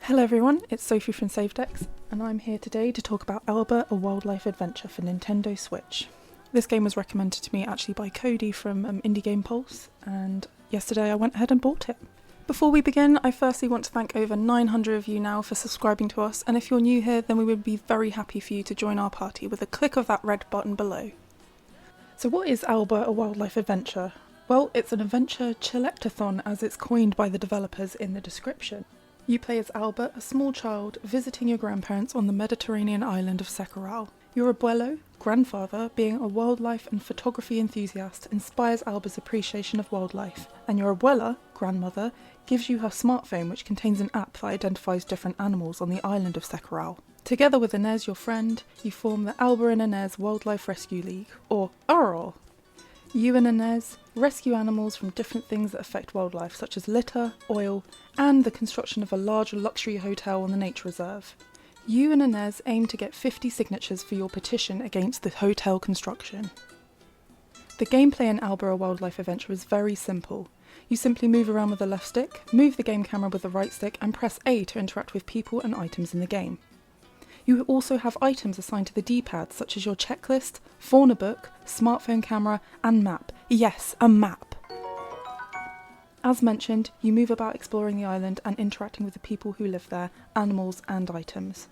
Hello everyone, it's Sophie from SaveDecks, and I'm here today to talk about Alba, a wildlife adventure for Nintendo Switch. This game was recommended to me actually by Cody from Indie Game Pulse, and yesterday I went ahead and bought it. Before we begin, I firstly want to thank over 900 of you now for subscribing to us, and if you're new here, then we would be very happy for you to join our party with a click of that red button below. So what is Alba, a wildlife adventure? Well, it's an adventure Chillectathon as it's coined by the developers in the description. You play as Alba, a small child, visiting your grandparents on the Mediterranean island of Secaral. Your abuelo, grandfather, being a wildlife and photography enthusiast, inspires Alba's appreciation of wildlife, and your abuela, grandmother, gives you her smartphone which contains an app that identifies different animals on the island of Secaral. Together with Inez, your friend, you form the Alba and Inez Wildlife Rescue League, or ARL. You and Inez rescue animals from different things that affect wildlife, such as litter, oil, and the construction of a large luxury hotel on the nature reserve. You and Inez aim to get 50 signatures for your petition against the hotel construction. The gameplay in Alba, a wildlife adventure is very simple. You simply move around with the left stick, move the game camera with the right stick, and press A to interact with people and items in the game. You also have items assigned to the D-pad, such as your checklist, fauna book, smartphone camera, and map. Yes, a map! As mentioned, you move about exploring the island and interacting with the people who live there, animals and items.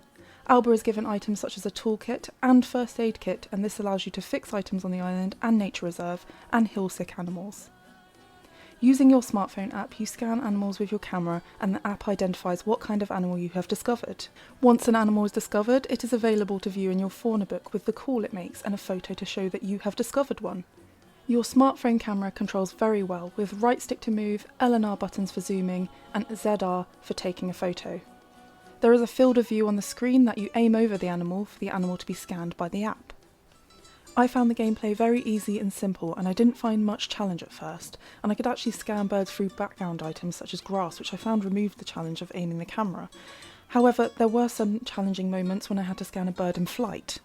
Alba is given items such as a toolkit and first aid kit, and this allows you to fix items on the island and nature reserve, and heal sick animals. Using your smartphone app, you scan animals with your camera and the app identifies what kind of animal you have discovered. Once an animal is discovered, it is available to view in your fauna book with the call it makes and a photo to show that you have discovered one. Your smartphone camera controls very well, with right stick to move, L and R buttons for zooming, and ZR for taking a photo. There is a field of view on the screen that you aim over the animal for the animal to be scanned by the app. I found the gameplay very easy and simple, and I didn't find much challenge at first, and I could actually scan birds through background items such as grass, which I found removed the challenge of aiming the camera. However, there were some challenging moments when I had to scan a bird in flight.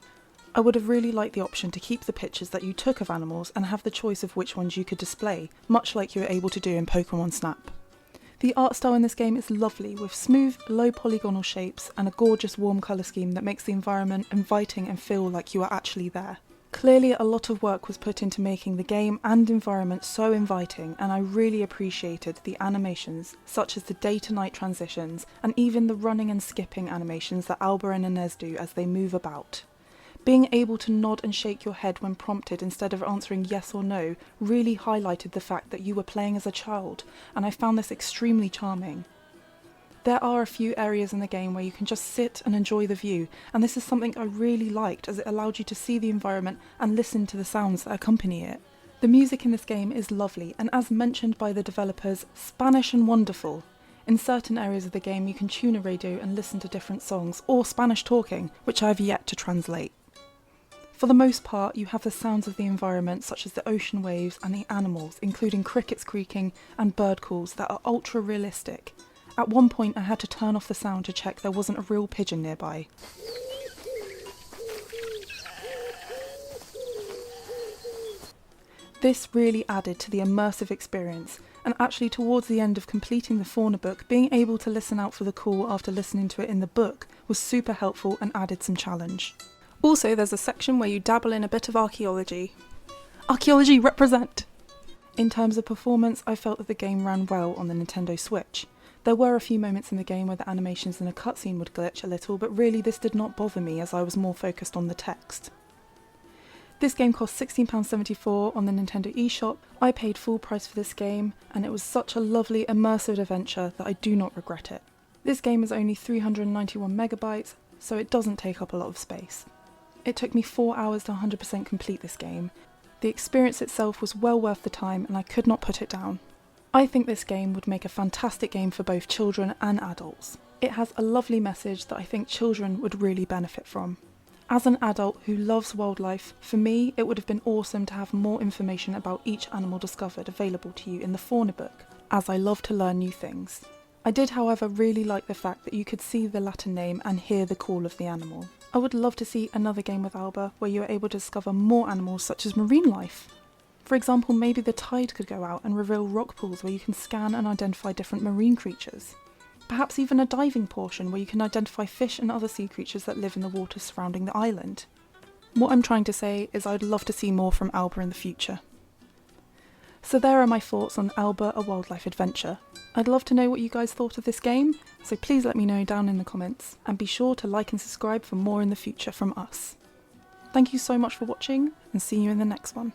I would have really liked the option to keep the pictures that you took of animals and have the choice of which ones you could display, much like you were able to do in Pokemon Snap. The art style in this game is lovely, with smooth, low polygonal shapes and a gorgeous warm colour scheme that makes the environment inviting and feel like you are actually there. Clearly a lot of work was put into making the game and environment so inviting, and I really appreciated the animations, such as the day to night transitions, and even the running and skipping animations that Alba and Inez do as they move about. Being able to nod and shake your head when prompted instead of answering yes or no really highlighted the fact that you were playing as a child, and I found this extremely charming. There are a few areas in the game where you can just sit and enjoy the view, and this is something I really liked as it allowed you to see the environment and listen to the sounds that accompany it. The music in this game is lovely, and as mentioned by the developers, Spanish and wonderful. In certain areas of the game you can tune a radio and listen to different songs, or Spanish talking, which I have yet to translate. For the most part, you have the sounds of the environment such as the ocean waves and the animals, including crickets creaking and bird calls that are ultra realistic. At one point I had to turn off the sound to check there wasn't a real pigeon nearby. This really added to the immersive experience, and actually towards the end of completing the fauna book, being able to listen out for the call after listening to it in the book was super helpful and added some challenge. Also, there's a section where you dabble in a bit of archaeology. Archaeology represent! In terms of performance, I felt that the game ran well on the Nintendo Switch. There were a few moments in the game where the animations in a cutscene would glitch a little, but really this did not bother me as I was more focused on the text. This game cost £16.74 on the Nintendo eShop. I paid full price for this game, and it was such a lovely immersive adventure that I do not regret it. This game is only 391 megabytes, so it doesn't take up a lot of space. It took me 4 hours to 100% complete this game. The experience itself was well worth the time, and I could not put it down. I think this game would make a fantastic game for both children and adults. It has a lovely message that I think children would really benefit from. As an adult who loves wildlife, for me it would have been awesome to have more information about each animal discovered available to you in the fauna book, as I love to learn new things. I did however really like the fact that you could see the Latin name and hear the call of the animal. I would love to see another game with Alba where you are able to discover more animals such as marine life. For example, maybe the tide could go out and reveal rock pools where you can scan and identify different marine creatures. Perhaps even a diving portion where you can identify fish and other sea creatures that live in the waters surrounding the island. What I'm trying to say is I'd love to see more from Alba in the future. So there are my thoughts on Alba, a wildlife adventure. I'd love to know what you guys thought of this game, so please let me know down in the comments, and be sure to like and subscribe for more in the future from us. Thank you so much for watching, and see you in the next one.